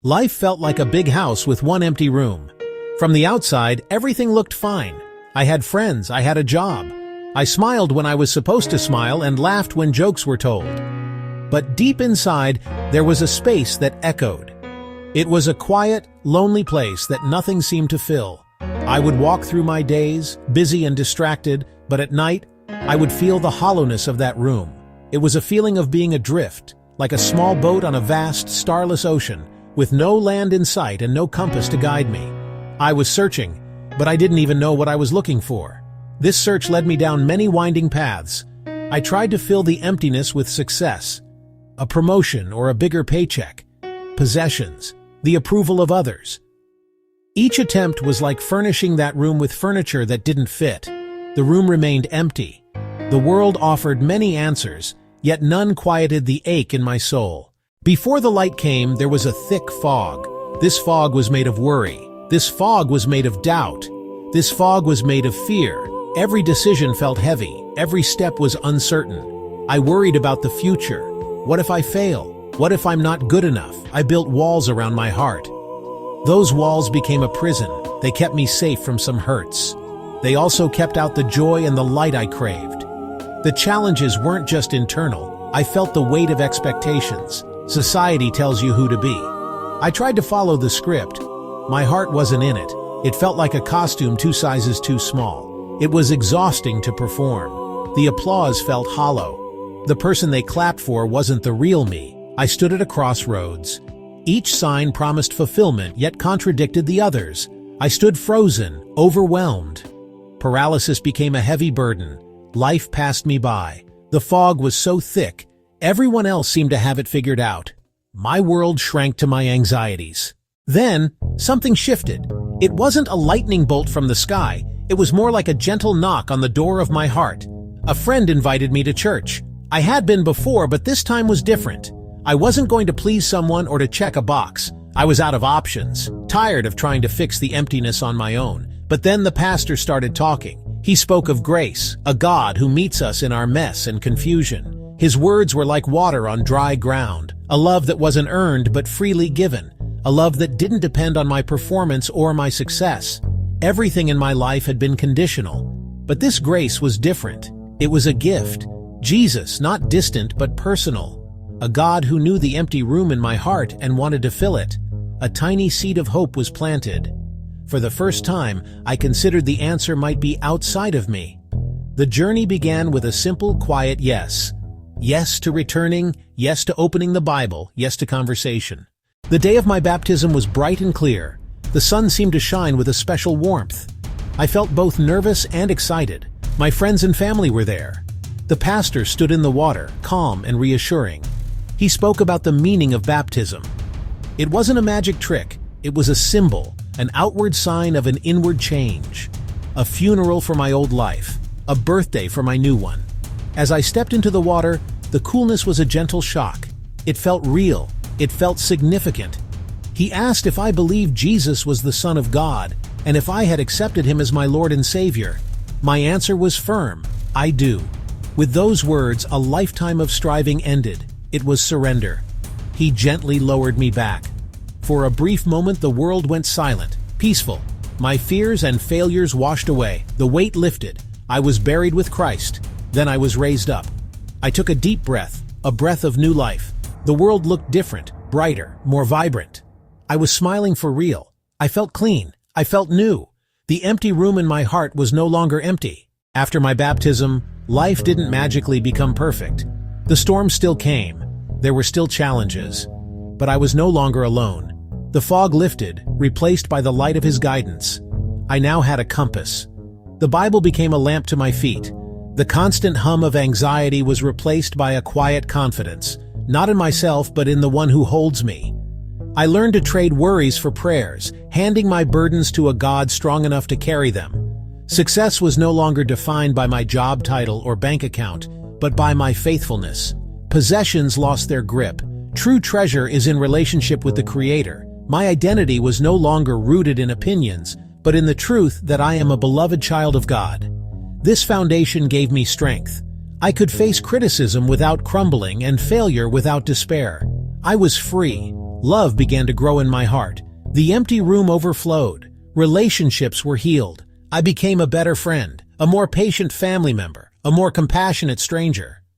Life felt like a big house with one empty room. From the outside, everything looked fine. I had friends, I had a job. I smiled when I was supposed to smile and laughed when jokes were told. But deep inside, there was a space that echoed. It was a quiet, lonely place that nothing seemed to fill. I would walk through my days, busy and distracted, but at night, I would feel the hollowness of that room. It was a feeling of being adrift, like a small boat on a vast, starless ocean, with no land in sight and no compass to guide me. I was searching, but I didn't even know what I was looking for. This search led me down many winding paths. I tried to fill the emptiness with success, a promotion or a bigger paycheck, possessions, the approval of others. Each attempt was like furnishing that room with furniture that didn't fit. The room remained empty. The world offered many answers, yet none quieted the ache in my soul. Before the light came, there was a thick fog. This fog was made of worry. This fog was made of doubt. This fog was made of fear. Every decision felt heavy. Every step was uncertain. I worried about the future. What if I fail? What if I'm not good enough? I built walls around my heart. Those walls became a prison. They kept me safe from some hurts. They also kept out the joy and the light I craved. The challenges weren't just internal. I felt the weight of expectations. Society tells you who to be. I tried to follow the script. My heart wasn't in it. It felt like a costume 2 sizes too small. It was exhausting to perform. The applause felt hollow. The person they clapped for wasn't the real me. I stood at a crossroads. Each sign promised fulfillment, yet contradicted the others. I stood frozen, overwhelmed. Paralysis became a heavy burden. Life passed me by. The fog was so thick, everyone else seemed to have it figured out. My world shrank to my anxieties. Then, something shifted. It wasn't a lightning bolt from the sky. It was more like a gentle knock on the door of my heart. A friend invited me to church. I had been before, but this time was different. I wasn't going to please someone or to check a box. I was out of options, tired of trying to fix the emptiness on my own. But then the pastor started talking. He spoke of grace, a God who meets us in our mess and confusion. His words were like water on dry ground, a love that wasn't earned but freely given, a love that didn't depend on my performance or my success. Everything in my life had been conditional, but this grace was different. It was a gift. Jesus, not distant but personal. A God who knew the empty room in my heart and wanted to fill it. A tiny seed of hope was planted. For the first time, I considered the answer might be outside of me. The journey began with a simple, quiet yes. Yes to returning, yes to opening the Bible, yes to conversation. The day of my baptism was bright and clear. The sun seemed to shine with a special warmth. I felt both nervous and excited. My friends and family were there. The pastor stood in the water, calm and reassuring. He spoke about the meaning of baptism. It wasn't a magic trick. It was a symbol, an outward sign of an inward change. A funeral for my old life, a birthday for my new one. As I stepped into the water, the coolness was a gentle shock. It felt real. It felt significant. He asked if I believed Jesus was the Son of God, and if I had accepted him as my Lord and Savior. My answer was firm. I do. With those words, a lifetime of striving ended. It was surrender. He gently lowered me back. For a brief moment, the world went silent, peaceful. My fears and failures washed away. The weight lifted. I was buried with Christ. Then I was raised up. I took a deep breath, a breath of new life. The world looked different, brighter, more vibrant. I was smiling for real. I felt clean. I felt new. The empty room in my heart was no longer empty. After my baptism, life didn't magically become perfect. The storm still came. There were still challenges. But I was no longer alone. The fog lifted, replaced by the light of his guidance. I now had a compass. The Bible became a lamp to my feet. The constant hum of anxiety was replaced by a quiet confidence, not in myself but in the one who holds me. I learned to trade worries for prayers, handing my burdens to a God strong enough to carry them. Success was no longer defined by my job title or bank account, but by my faithfulness. Possessions lost their grip. True treasure is in relationship with the Creator. My identity was no longer rooted in opinions, but in the truth that I am a beloved child of God. This foundation gave me strength. I could face criticism without crumbling and failure without despair. I was free. Love began to grow in my heart. The empty room overflowed. Relationships were healed. I became a better friend, a more patient family member, a more compassionate stranger.